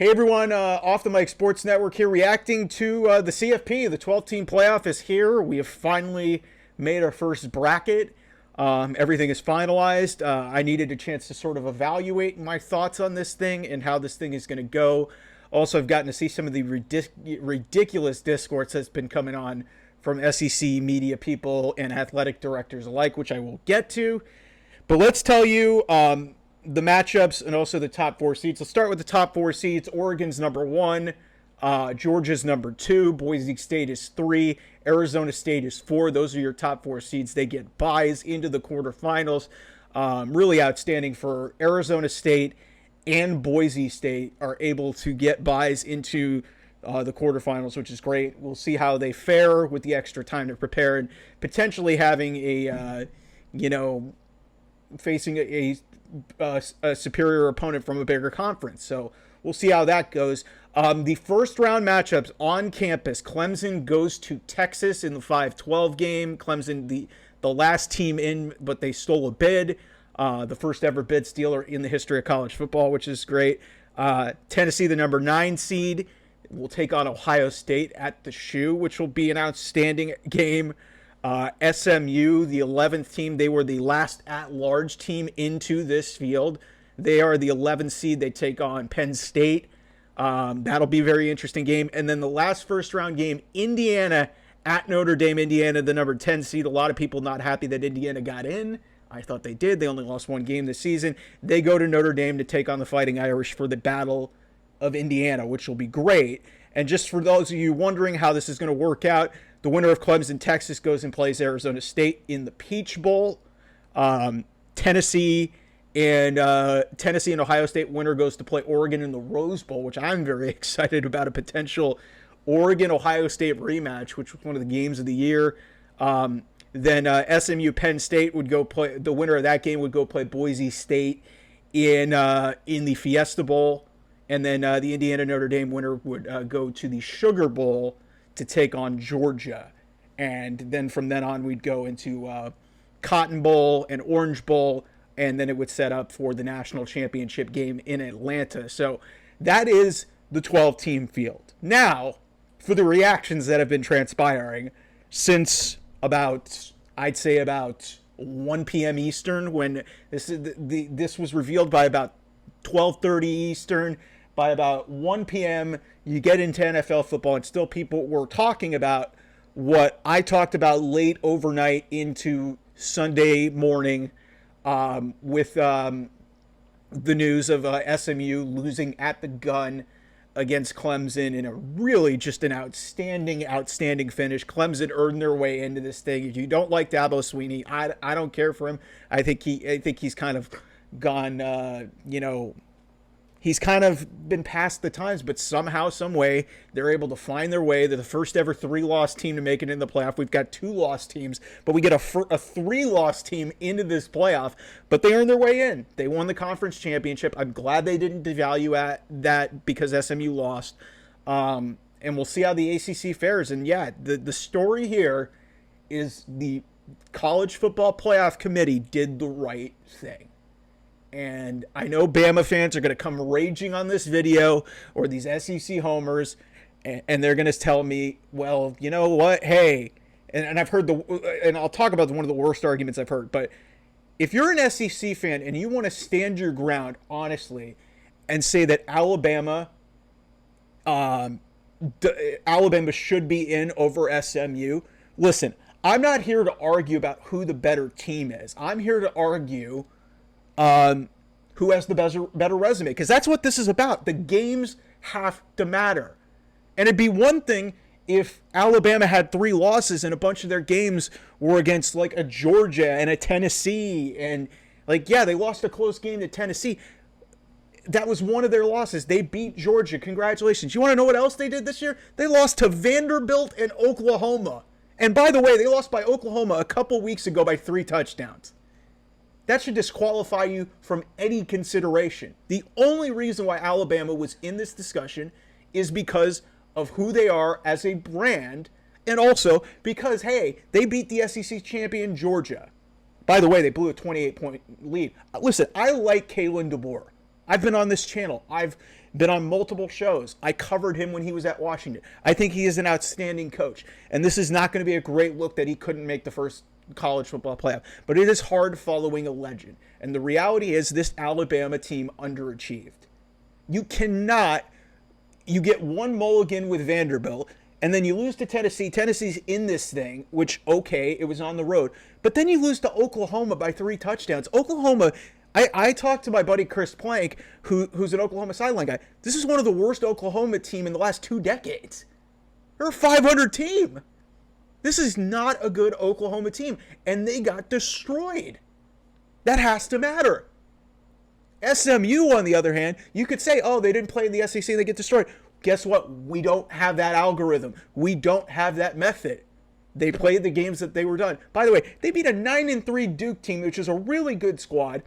Hey everyone, Off the Mic Sports Network here, reacting to the CFP. The 12-team playoff is here. We have finally made our first bracket. Everything is finalized. I needed a chance to sort of evaluate my thoughts on this thing and how this thing is going to go. Also, I've gotten to see some of the ridiculous discourse that's been coming on from SEC media people and athletic directors alike, which I will get to. But let's tell you the matchups and also the top four seeds. Let's start with the top four seeds. Oregon's number 1. Georgia's number 2. Boise State is 3. Arizona State is 4. Those are your top four seeds. They get byes into the quarterfinals. Really outstanding for Arizona State and Boise State are able to get byes into the quarterfinals, which is great. We'll see how they fare with the extra time to prepare and potentially having facing a superior opponent from a bigger conference. So we'll see how that goes. The first round matchups on campus, Clemson goes to Texas in the 5-12 game. Clemson, the last team in, but they stole a bid. The first ever bid stealer in the history of college football, which is great. Tennessee, the number 9 seed, will take on Ohio State at the Shoe, which will be an outstanding game. SMU, the 11th team, they were the last at-large team into this field. They are the 11th seed. They take on Penn State. That'll be a very interesting game. And then the last first-round game, Indiana at Notre Dame. Indiana, the number 10 seed. A lot of people not happy that Indiana got in. I thought they did. They only lost one game this season. They go to Notre Dame to take on the Fighting Irish for the Battle of Indiana, which will be great. And just for those of you wondering how this is going to work out, the winner of Clemson, Texas goes and plays Arizona State in the Peach Bowl. Tennessee and Ohio State winner goes to play Oregon in the Rose Bowl, which I'm very excited about, a potential Oregon-Ohio State rematch, which was one of the games of the year. Then SMU Penn State would go play. The winner of that game would go play Boise State in the Fiesta Bowl, and then the Indiana Notre Dame winner would go to the Sugar Bowl to take on Georgia. And then from then on, we'd go into Cotton Bowl and Orange Bowl, and then it would set up for the national championship game in Atlanta. So that is the 12-team field. Now, for the reactions that have been transpiring since I'd say about 1 p.m. Eastern, when this was revealed by about 12:30 Eastern. By about 1 p.m., you get into NFL football, and still people were talking about what I talked about late overnight into Sunday morning with the news of SMU losing at the gun against Clemson in a really just an outstanding finish. Clemson earned their way into this thing. If you don't like Dabo Swinney, I don't care for him. I think he's kind of gone, he's kind of been past the times, but somehow, some way, they're able to find their way. They're the first ever 3-loss team to make it in the playoff. We've got 2-loss teams, but we get a 3-loss team into this playoff, but they earned their way in. They won the conference championship. I'm glad they didn't devalue at that because SMU lost. And we'll see how the ACC fares. And yeah, the story here is the College Football Playoff Committee did the right thing. And I know Bama fans are going to come raging on this video, or these SEC homers, and they're going to tell me, well, you know what? Hey, and I've heard and I'll talk about one of the worst arguments I've heard, but if you're an SEC fan and you want to stand your ground honestly and say that Alabama should be in over SMU, listen, I'm not here to argue about who the better team is. I'm here to argue who has the better resume, because that's what this is about. The games have to matter. And it'd be one thing if Alabama had 3 losses and a bunch of their games were against like a Georgia and a Tennessee, and they lost a close game to Tennessee. That was one of their losses. They beat Georgia. Congratulations. You want to know what else they did this year? They lost to Vanderbilt and Oklahoma. And by the way, they lost by Oklahoma a couple weeks ago by 3 touchdowns. That should disqualify you from any consideration. The only reason why Alabama was in this discussion is because of who they are as a brand, and also because, hey, they beat the SEC champion Georgia. By the way, they blew a 28-point lead. Listen, I like Kalen DeBoer. I've been on this channel. I've been on multiple shows. I covered him when he was at Washington. I think he is an outstanding coach. And this is not going to be a great look that he couldn't make the first college football playoff. But it is hard following a legend. And the reality is this Alabama team underachieved. You cannot, you get one mulligan with Vanderbilt, and then you lose to Tennessee. Tennessee's in this thing, which, okay, it was on the road. But then you lose to Oklahoma by 3 touchdowns. Oklahoma, I talked to my buddy Chris Plank, who's an Oklahoma sideline guy. This is one of the worst Oklahoma team in the last 2 decades. They're a 500 team. This is not a good Oklahoma team, and they got destroyed. That has to matter. SMU, on the other hand, you could say, oh, they didn't play in the SEC, they get destroyed. Guess what? We don't have that algorithm. We don't have that method. They played the games that they were done. By the way, they beat a 9-3 Duke team, which is a really good squad.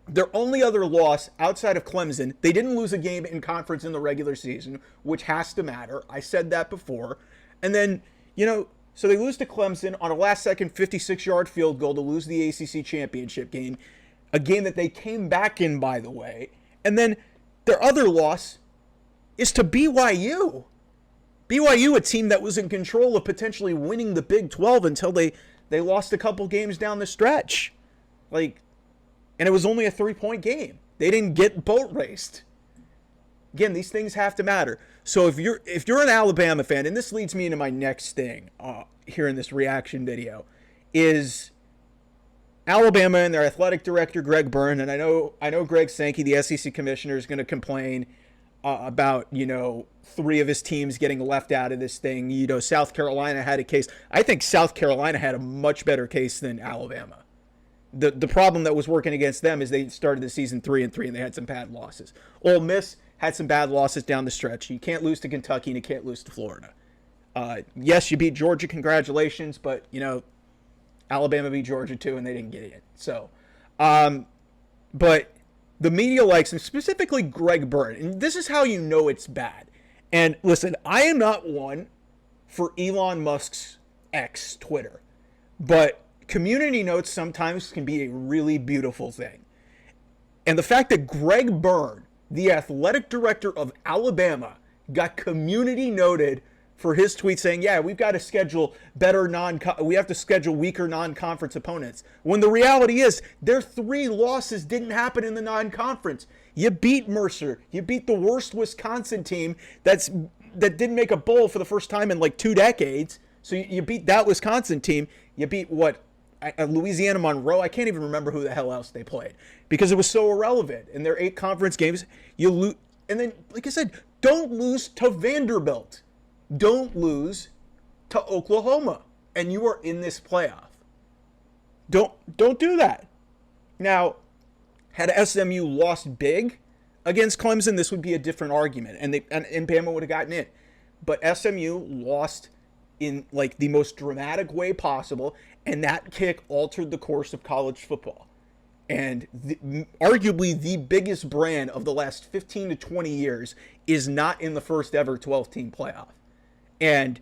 Their only other loss outside of Clemson, they didn't lose a game in conference in the regular season, which has to matter. I said that before. And then, so they lose to Clemson on a last-second 56-yard field goal to lose the ACC championship game, a game that they came back in, by the way. And then their other loss is to BYU. BYU, a team that was in control of potentially winning the Big 12 until they lost a couple games down the stretch. And it was only a 3-point game. They didn't get boat raced. Again, these things have to matter. So if you're an Alabama fan, and this leads me into my next thing here in this reaction video, is Alabama and their athletic director, Greg Byrne, and I know Greg Sankey, the SEC commissioner, is going to complain about, 3 of his teams getting left out of this thing. South Carolina had a case. I think South Carolina had a much better case than Alabama. The problem that was working against them is they started the season 3-3 and they had some bad losses. Ole Miss had some bad losses down the stretch. You can't lose to Kentucky and you can't lose to Florida. Yes, you beat Georgia, congratulations, but Alabama beat Georgia too and they didn't get it. So, but the media likes him, specifically Greg Byrne, and this is how you know it's bad. And listen, I am not one for Elon Musk's X, Twitter, but community notes sometimes can be a really beautiful thing. And the fact that Greg Byrne, the athletic director of Alabama, got community noted for his tweet saying, yeah, we've got to schedule we have to schedule weaker non-conference opponents. When the reality is their 3 losses didn't happen in the non-conference. You beat Mercer. You beat the worst Wisconsin team that didn't make a bowl for the first time in 2 decades. So you beat that Wisconsin team. You beat Louisiana Monroe. I can't even remember who the hell else they played because it was so irrelevant. In their 8 conference games, you lose. And then, like I said, don't lose to Vanderbilt. Don't lose to Oklahoma. And you are in this playoff. Don't do that. Now, had SMU lost big against Clemson, this would be a different argument. And Bama would have gotten in. But SMU lost in the most dramatic way possible, and that kick altered the course of college football. And arguably the biggest brand of the last 15 to 20 years is not in the first ever 12-team playoff. And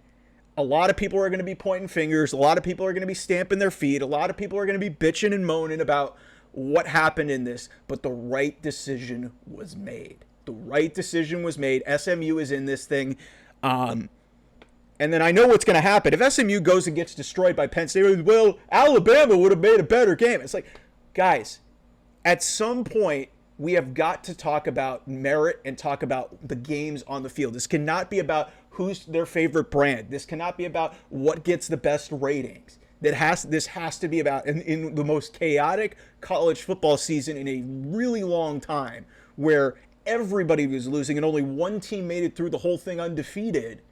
a lot of people are going to be pointing fingers. A lot of people are going to be stamping their feet. A lot of people are going to be bitching and moaning about what happened in this. But the right decision was made. The right decision was made. SMU is in this thing. And then I know what's going to happen. If SMU goes and gets destroyed by Penn State, well, Alabama would have made a better game. It's like, guys, at some point, we have got to talk about merit and talk about the games on the field. This cannot be about who's their favorite brand. This cannot be about what gets the best ratings. This has to be about, in the most chaotic college football season in a really long time, where everybody was losing and only one team made it through the whole thing undefeated.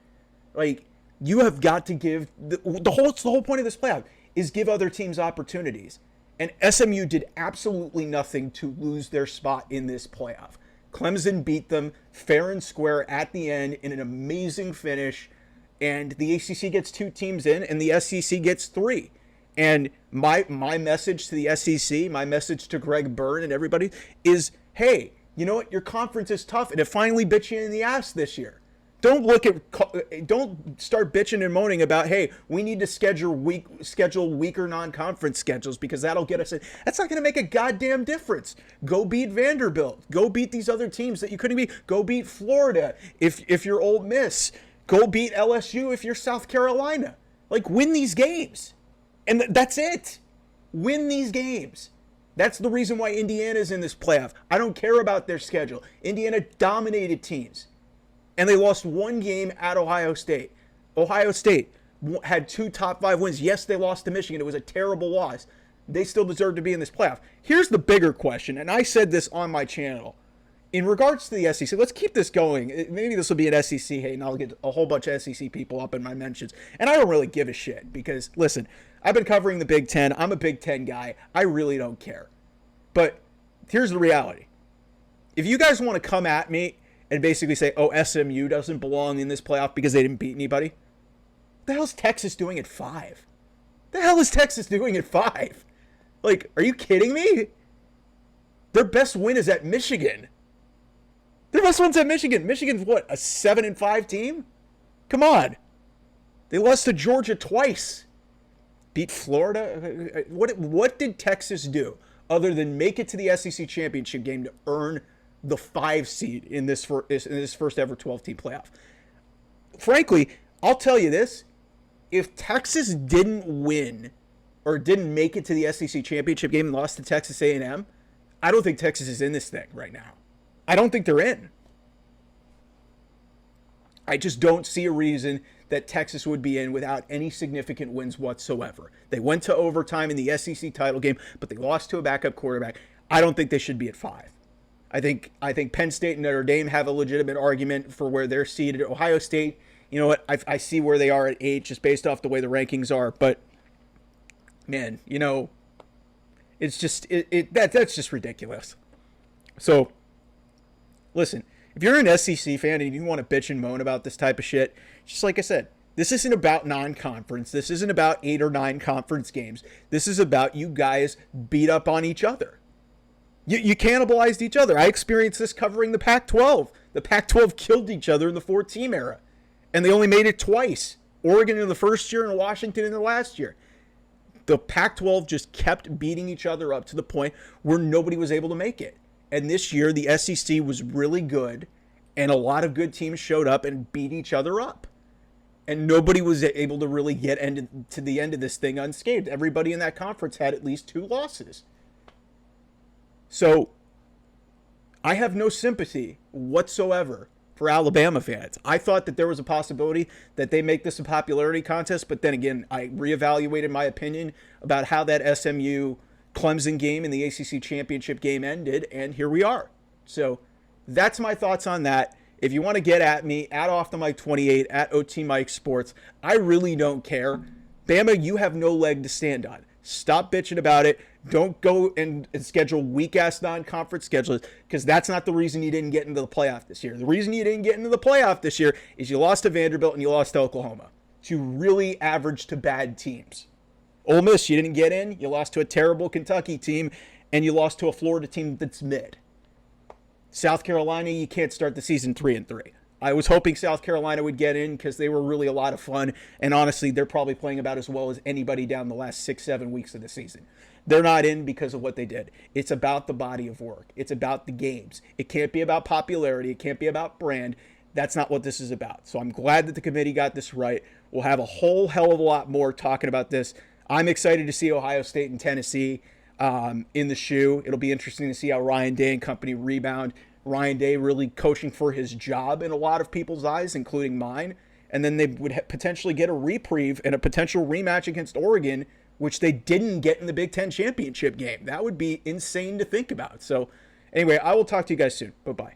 You have got to give the whole point of this playoff is give other teams opportunities. And SMU did absolutely nothing to lose their spot in this playoff. Clemson beat them fair and square at the end in an amazing finish. And the ACC gets 2 teams in and the SEC gets 3. And my message to the SEC, my message to Greg Byrne and everybody is, hey, you know what? Your conference is tough and it finally bit you in the ass this year. Don't start bitching and moaning about, hey, we need to schedule weaker non-conference schedules because that'll get us in. That's not going to make a goddamn difference. Go beat Vanderbilt. Go beat these other teams that you couldn't beat. Go beat Florida if you're Ole Miss. Go beat LSU if you're South Carolina. Like, win these games. And that's it. Win these games. That's the reason why Indiana's in this playoff. I don't care about their schedule. Indiana dominated teams. And they lost one game at Ohio State. Ohio State had 2 top 5 wins. Yes, they lost to Michigan. It was a terrible loss. They still deserve to be in this playoff. Here's the bigger question, and I said this on my channel. In regards to the SEC, let's keep this going. Maybe this will be an SEC hate, and I'll get a whole bunch of SEC people up in my mentions. And I don't really give a shit because, listen, I've been covering the Big Ten. I'm a Big Ten guy. I really don't care. But here's the reality. If you guys want to come at me and basically say, oh, SMU doesn't belong in this playoff because they didn't beat anybody, what the hell is Texas doing at 5? The hell is Texas doing at 5? Like, are you kidding me? Their best win is at Michigan. Their best win's at Michigan. Michigan's what, a 7-5 team? Come on. They lost to Georgia twice. Beat Florida. What did Texas do other than make it to the SEC championship game to earn the 5 seed in this first ever 12-team playoff? Frankly, I'll tell you this. If Texas didn't win or didn't make it to the SEC championship game and lost to Texas A&M, I don't think Texas is in this thing right now. I don't think they're in. I just don't see a reason that Texas would be in without any significant wins whatsoever. They went to overtime in the SEC title game, but they lost to a backup quarterback. I don't think they should be at 5. I think Penn State and Notre Dame have a legitimate argument for where they're seated. Ohio State, you know what? I see where they are at 8 just based off the way the rankings are. But man, you know, it's just that's just ridiculous. So listen, if you're an SEC fan and you want to bitch and moan about this type of shit, just like I said, this isn't about non-conference. This isn't about 8 or 9 conference games. This is about you guys beat up on each other. You cannibalized each other. I experienced this covering the Pac-12. The Pac-12 killed each other in the 4-team era. And they only made it twice. Oregon in the first year and Washington in the last year. The Pac-12 just kept beating each other up to the point where nobody was able to make it. And this year, the SEC was really good, and a lot of good teams showed up and beat each other up. And nobody was able to really get to the end of this thing unscathed. Everybody in that conference had at least 2 losses. So I have no sympathy whatsoever for Alabama fans. I thought that there was a possibility that they make this a popularity contest, but then again, I reevaluated my opinion about how that SMU Clemson game in the ACC championship game ended, and here we are. So that's my thoughts on that. If you want to get at me, at Off the Mic 28, at OT Mike Sports, I really don't care. Bama, you have no leg to stand on. Stop bitching about it. Don't go and schedule weak-ass non-conference schedules because that's not the reason you didn't get into the playoff this year. The reason you didn't get into the playoff this year is you lost to Vanderbilt and you lost to Oklahoma. 2 really average to bad teams. Ole Miss, you didn't get in. You lost to a terrible Kentucky team, and you lost to a Florida team that's mid. South Carolina, you can't start the season 3-3. I was hoping South Carolina would get in because they were really a lot of fun, and honestly, they're probably playing about as well as anybody down the last 6-7 weeks of the season. They're not in because of what they did. It's about the body of work. It's about the games. It can't be about popularity. It can't be about brand. That's not what this is about. So I'm glad that the committee got this right. We'll have a whole hell of a lot more talking about this. I'm excited to see Ohio State and Tennessee in the shoe. It'll be interesting to see how Ryan Day and company rebound. Ryan Day really coaching for his job in a lot of people's eyes, including mine. And then they would potentially get a reprieve and a potential rematch against Oregon, which they didn't get in the Big Ten championship game. That would be insane to think about. So anyway, I will talk to you guys soon. Bye-bye.